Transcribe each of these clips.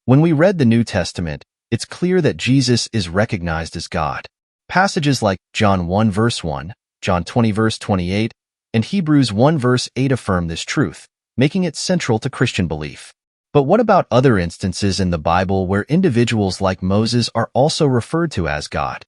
When we read the New Testament, it's clear that Jesus is recognized as God. Passages like John 1 verse 1, John 20 verse 28, and Hebrews 1 verse 8 affirm this truth, making it central to Christian belief. But what about other instances in the Bible where individuals like Moses are also referred to as God?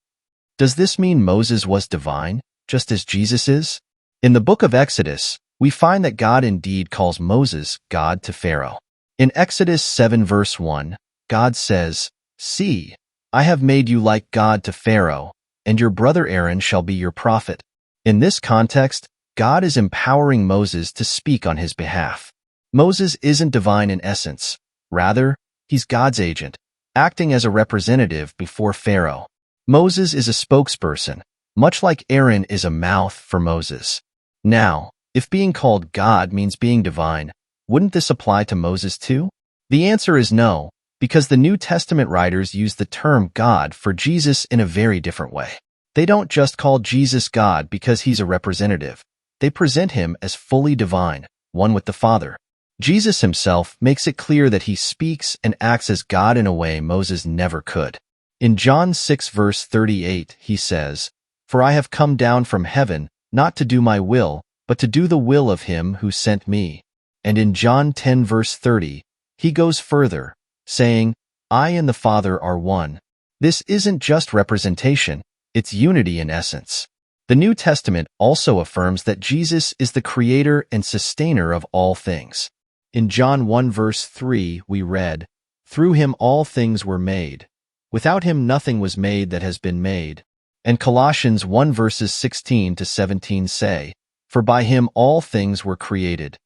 Does this mean Moses was divine, just as Jesus is? In the book of Exodus, we find that God indeed calls Moses God to Pharaoh. In Exodus 7 verse 1, God says, "See, I have made you like God to Pharaoh, and your brother Aaron shall be your prophet." In this context, God is empowering Moses to speak on his behalf. Moses isn't divine in essence. Rather, he's God's agent, acting as a representative before Pharaoh. Moses is a spokesperson, much like Aaron is a mouth for Moses. Now, if being called God means being divine, wouldn't this apply to Moses too? The answer is no, because the New Testament writers use the term God for Jesus in a very different way. They don't just call Jesus God because he's a representative. They present him as fully divine, one with the Father. Jesus himself makes it clear that he speaks and acts as God in a way Moses never could. In John 6 verse 38, he says, "For I have come down from heaven, not to do my will, but to do the will of him who sent me." And in John 10 verse 30, he goes further, saying, "I and the Father are one." This isn't just representation, it's unity in essence. The New Testament also affirms that Jesus is the creator and sustainer of all things. In John 1 verse 3, we read, "Through him all things were made. Without him nothing was made that has been made." And Colossians 1 verses 16 to 17 say, "For by him all things were created.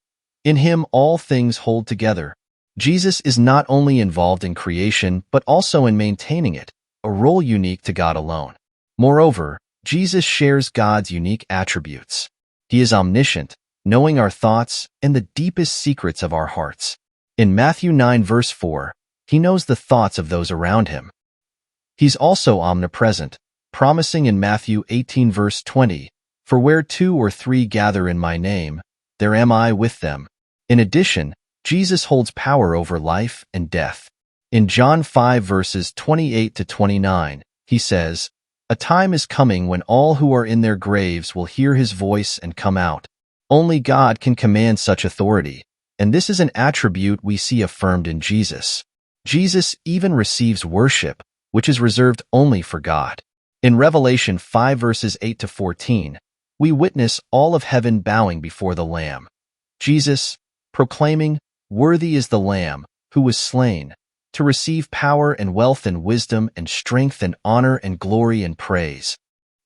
In him all things hold together." Jesus is not only involved in creation, but also in maintaining it, a role unique to God alone. Moreover, Jesus shares God's unique attributes. He is omniscient, knowing our thoughts and the deepest secrets of our hearts. In Matthew 9 verse 4, he knows the thoughts of those around him. He's also omnipresent, promising in Matthew 18 verse 20, "For where 2 or 3 gather in my name, there am I with them." In addition, Jesus holds power over life and death. In John 5 verses 28 to 29, he says, "A time is coming when all who are in their graves will hear his voice and come out." Only God can command such authority, and this is an attribute we see affirmed in Jesus. Jesus even receives worship, which is reserved only for God. In Revelation 5 verses 8 to 14, we witness all of heaven bowing before the Lamb. Jesus, proclaiming, "Worthy is the Lamb, who was slain, to receive power and wealth and wisdom and strength and honor and glory and praise."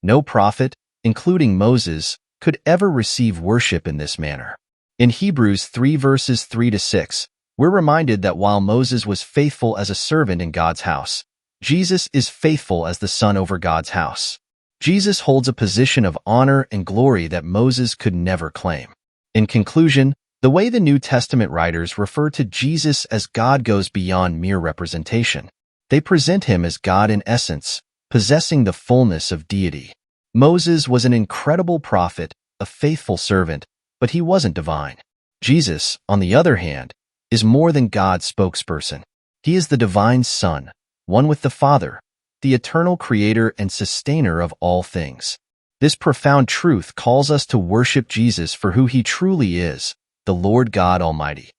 No prophet, including Moses, could ever receive worship in this manner. In Hebrews 3 verses 3 to 6, we're reminded that while Moses was faithful as a servant in God's house, Jesus is faithful as the son over God's house. Jesus holds a position of honor and glory that Moses could never claim. In conclusion, the way the New Testament writers refer to Jesus as God goes beyond mere representation. They present him as God in essence, possessing the fullness of deity. Moses was an incredible prophet, a faithful servant, but he wasn't divine. Jesus, on the other hand, is more than God's spokesperson. He is the divine Son, one with the Father, the eternal creator and sustainer of all things. This profound truth calls us to worship Jesus for who he truly is, the Lord God Almighty.